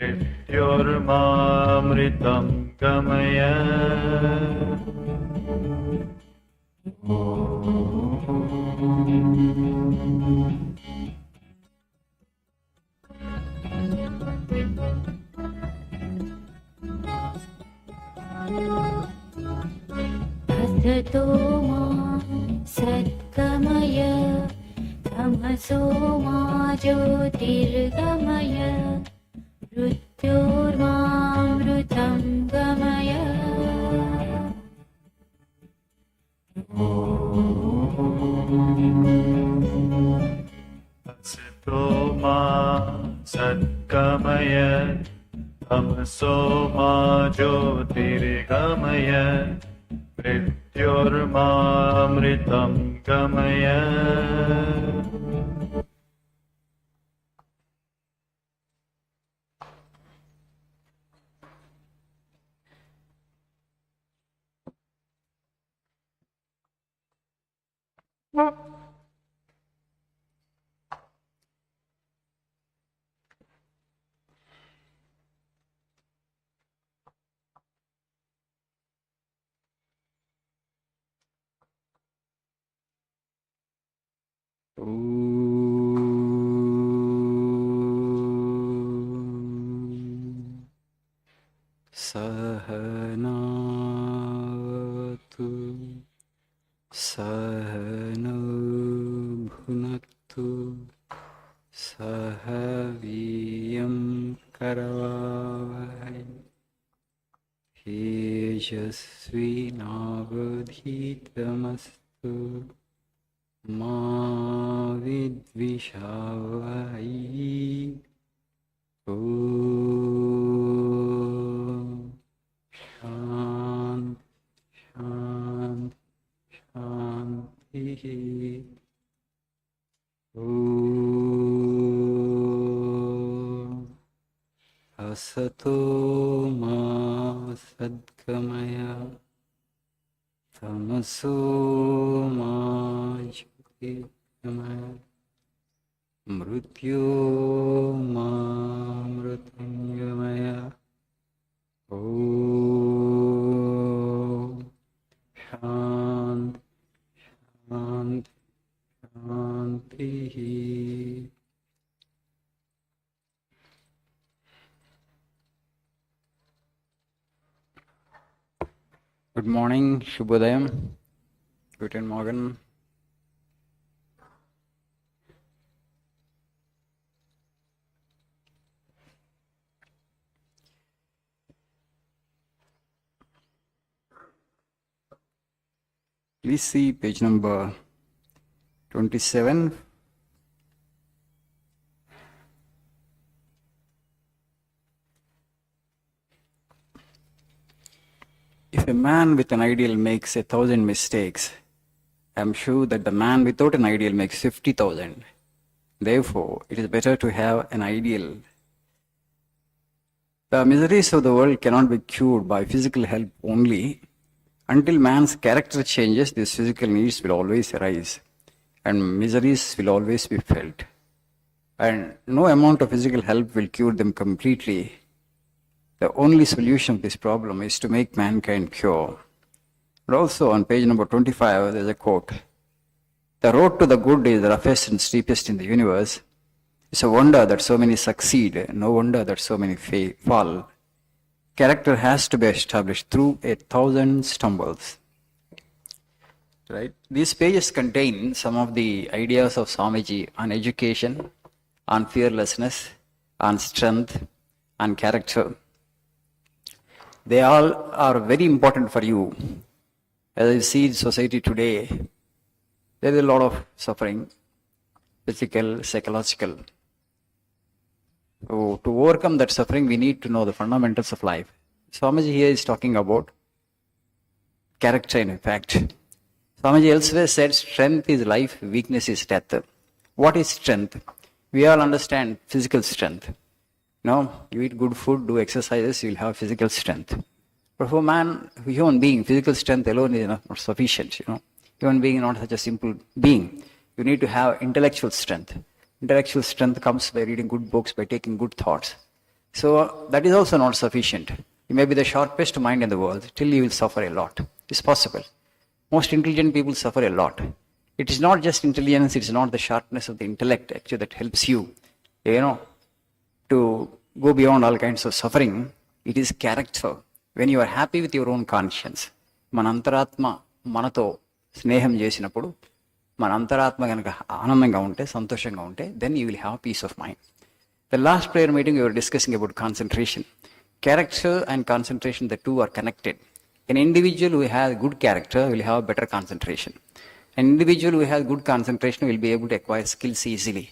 मृत्योर्मामृतं गमय असतो मा सद्गमय तमसो मा ज्योतिर्गमय मृत्योर्मामृतं गमय असतो मा सद्गमय तमसो मा ज्योतिर्गमय मृत्योर्मामृतं गमय सहनावतु सहनो भुनक्तु सह वीर्यं करवावहै तेजस्विनावधीतमस्तु मा विद्विषावहै ॐ शान्ति शान्तिः ॐ असतो मा सद्गमय तमसो मा ज्योतिर्गमय मृत्योर्मामृतं गमय ॐ शान्ति शान्ति शान्तिः Good morning, Shubhodayam. Guten Morgen. Please see page number 27. If a man with an ideal makes 1,000 mistakes, I am sure that the man without an ideal makes 50,000. Therefore, it is better to have an ideal. The miseries of the world cannot be cured by physical help only. Until man's character changes, these physical needs will always arise, and miseries will always be felt. And no amount of physical help will cure them completely. The only solution to this problem is to make mankind pure. But also on page number 25, there's a quote. The road to the good is the roughest and steepest in the universe. It's a wonder that so many succeed, no wonder that so many fall. Character has to be established through 1,000 stumbles. Right? These pages contain some of the ideas of Swamiji on education, on fearlessness, on strength, on character. They all are very important for you. As I see in society today, there is a lot of suffering, physical, psychological. So to overcome that suffering, we need to know the fundamentals of life. Swamiji here is talking about character in fact. Swamiji elsewhere said strength is life, weakness is death. What is strength? We all understand physical strength. You eat good food, do exercises, you will have physical strength. But for man, human being, physical strength alone is not sufficient. Human being is not such a simple being. You need to have intellectual strength. Intellectual strength comes by reading good books, by taking good thoughts. So that is also not sufficient. You may be the sharpest mind in the world, still you will suffer a lot. It's possible. Most intelligent people suffer a lot. It is not just intelligence, it is not the sharpness of the intellect actually that helps you, to go beyond all kinds of suffering. It is character. When you are happy with your own conscience, మన అంతరాత్మ మనతో స్నేహం చేసినప్పుడు, మన అంతరాత్మ కనుక ఆనందంగా ఉంటే, సంతోషంగా ఉంటే, then you will have peace of mind. The last prayer meeting we were discussing about concentration. Character and concentration, the two are connected. An individual who has good character will have better concentration. An individual who has good concentration will be able to acquire skills easily.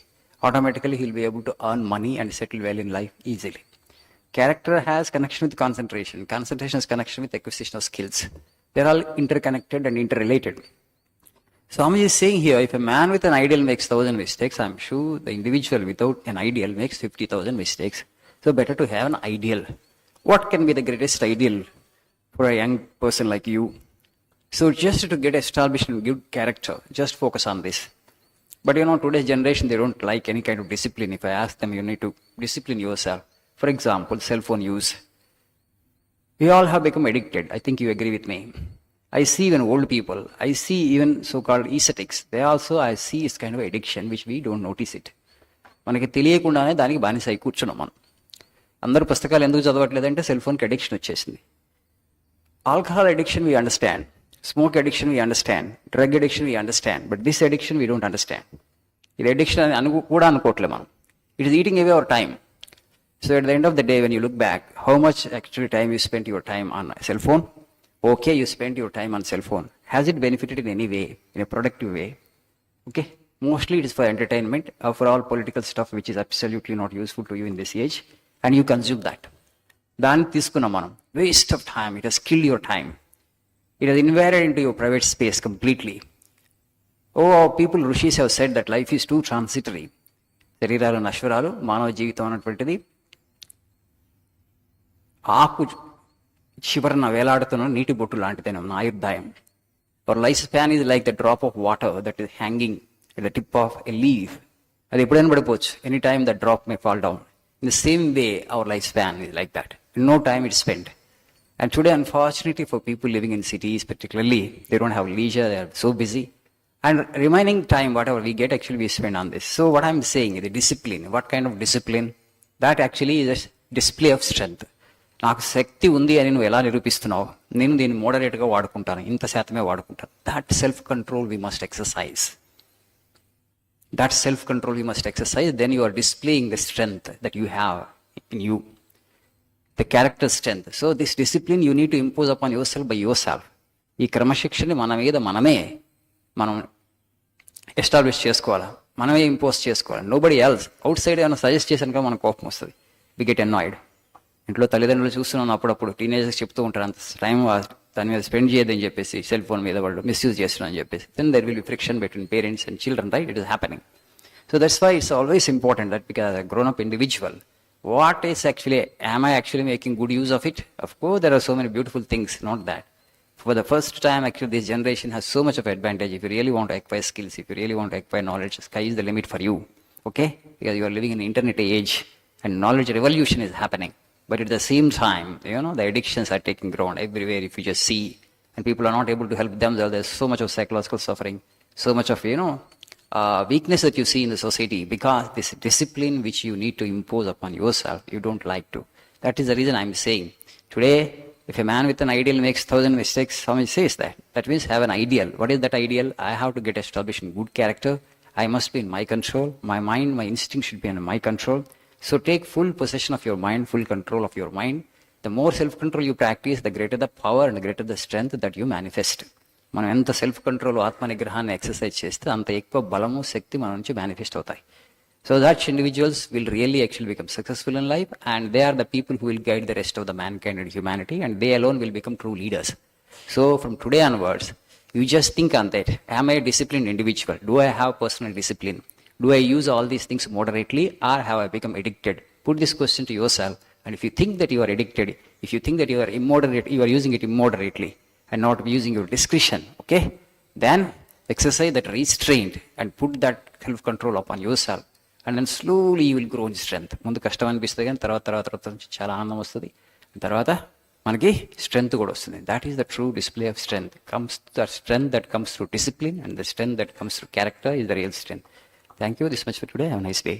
Automatically he will be able to earn money and settle well in life easily. Character has connection with concentration. Concentration has connection with acquisition of skills. They are all interconnected and interrelated. Swamiji is saying here, if a man with an ideal makes 1,000 mistakes, I am sure the individual without an ideal makes 50,000 mistakes. So better to have an ideal. What can be the greatest ideal for a young person like you? So just to get established in good character, just focus on this. But today's generation, they don't like any kind of discipline. If I ask them, you need to discipline yourself. For example, cell phone use. We all have become addicted. I think you agree with me. I see even old people, I see even so-called ascetics, they also, I see it's kind of addiction which we don't notice it. మనకి తెలియకుండానే దానికి బానిస అయి కూర్చున్నాం మనం. అందరూ పుస్తకాలు ఎందుకు చదవట్లేదంటే సెల్ ఫోన్కి అడిక్షన్ వచ్చేసింది. Alcohol addiction we understand, smoke addiction we understand, drug addiction we understand, but this addiction we don't understand. ఇది అడిక్షన్ అని కూడా అనుకోవట్లేదు మనం. It is eating away our time. So at the end of the day, when you look back, how much actually time you spent your time on a cell phone? Okay, you spent your time on cell phone. Has it benefited in any way, in a productive way? Okay, mostly it is for entertainment, or for all political stuff which is absolutely not useful to you in this age, and you consume that. Then తీసుకున్నాం మనం. Waste of time. It has killed your time. It has invaded into your private space completely. Oh, people, Rishis have said that life is too transitory. శరీరాలు నశ్వరాలు, మానవ జీవితం అన్నటువంటిది ఆకు చివరన వేలాడుతున్న నీటి బొట్టు లాంటిదే నా ఆయుర్దాయం. Our lifespan is like the drop of water that is hanging at the tip of a leaf. అది ఎప్పుడైనా పడిపోవచ్చు. Any time that drop may fall down. In the same way, our lifespan is like that. No time is spent. And today, unfortunately, for people living in cities particularly, they don't have leisure, they are so busy. And remaining time, whatever we get, actually we spend on this. So what I'm saying is the discipline. What kind of discipline? That actually is a display of strength. నాకు శక్తి ఉంది అని నువ్వు ఎలా నిరూపిస్తున్నావు? నేను దీన్ని మోడరేట్గా వాడుకుంటాను, ఇంత శాతమే వాడుకుంటాను. That self control we must exercise. That self-control you must exercise. Then you are displaying the strength that you have in you, the character strength. So this discipline you need to impose upon yourself by yourself. ఈ క్రమశిక్షణని మన మీద మనం establish చేసుకోవాలా, మనమే impose చేసుకోవాలి. Nobody else outside ఏమైనా suggest చేశాను కదా మనకు కోపం వస్తుంది. We get annoyed. ఇంట్లో తల్లిదండ్రులు చూస్తున్నాను అప్పుడప్పుడు టీనేజర్స్ చెప్తూ ఉంటారు, అంత టైం దాని మీద స్పెండ్ చేయదని చెప్పేసి, సెల్ ఫోన్ మీద వాళ్ళు మిస్యూజ్ చేస్తున్నారని చెప్పేసి. Then there will be friction between parents and children, right? It is happening. So that's why it's always important that because a grown up individual, what is actually, am I actually making good use of it? Of course, there are so many beautiful things, not that. For the first time, actually, this generation has so much of advantage. If you really want to acquire skills, if you really want to acquire knowledge, sky is the limit for you, okay? Because you are living in the internet age and knowledge revolution is happening. But at the same time, the addictions are taking ground everywhere if you just see. And people are not able to help themselves. There's so much of psychological suffering, so much of, weakness that you see in the society because this discipline which you need to impose upon yourself, you don't like to. That is the reason I'm saying. Today, if a man with an ideal makes 1,000 mistakes, someone says that. That means have an ideal. What is that ideal? I have to get established in good character. I must be in my control. My mind, my instinct should be under my control. So take full possession of your mind, full control of your mind. The more self-control you practice, the greater the power and the greater the strength that you manifest. మనం ఎంత self control, ఆత్మ నిగ్రహాన్ని exercise చేస్తే అంత ఎక్కువ బలము, శక్తి మన నుంచి manifest అవుతాయి. So that individuals will really actually become successful in life and they are the people who will guide the rest of the mankind and humanity and they alone will become true leaders. So from today onwards you just think on that, am I discipline individual? Do I have personal discipline? Do I use all these things moderately or have I become addicted? Put this question to yourself, and if you think that you are addicted, if you think that you are immoderate, you are using it immoderately and not using your discretion, okay? Then exercise that restraint and put that self-control upon yourself and then slowly you will grow in strength. ముందు కష్టం అనిపిస్తుంది కానీ తర్వాత నుంచి చాలా ఆనందం వస్తుంది. తర్వాత మనకి స్ట్రెంత్ కూడా వస్తుంది. That is the true display of strength. The strength that comes through discipline and the strength that comes through character is the real strength. Thank you this much for today. Have a nice day.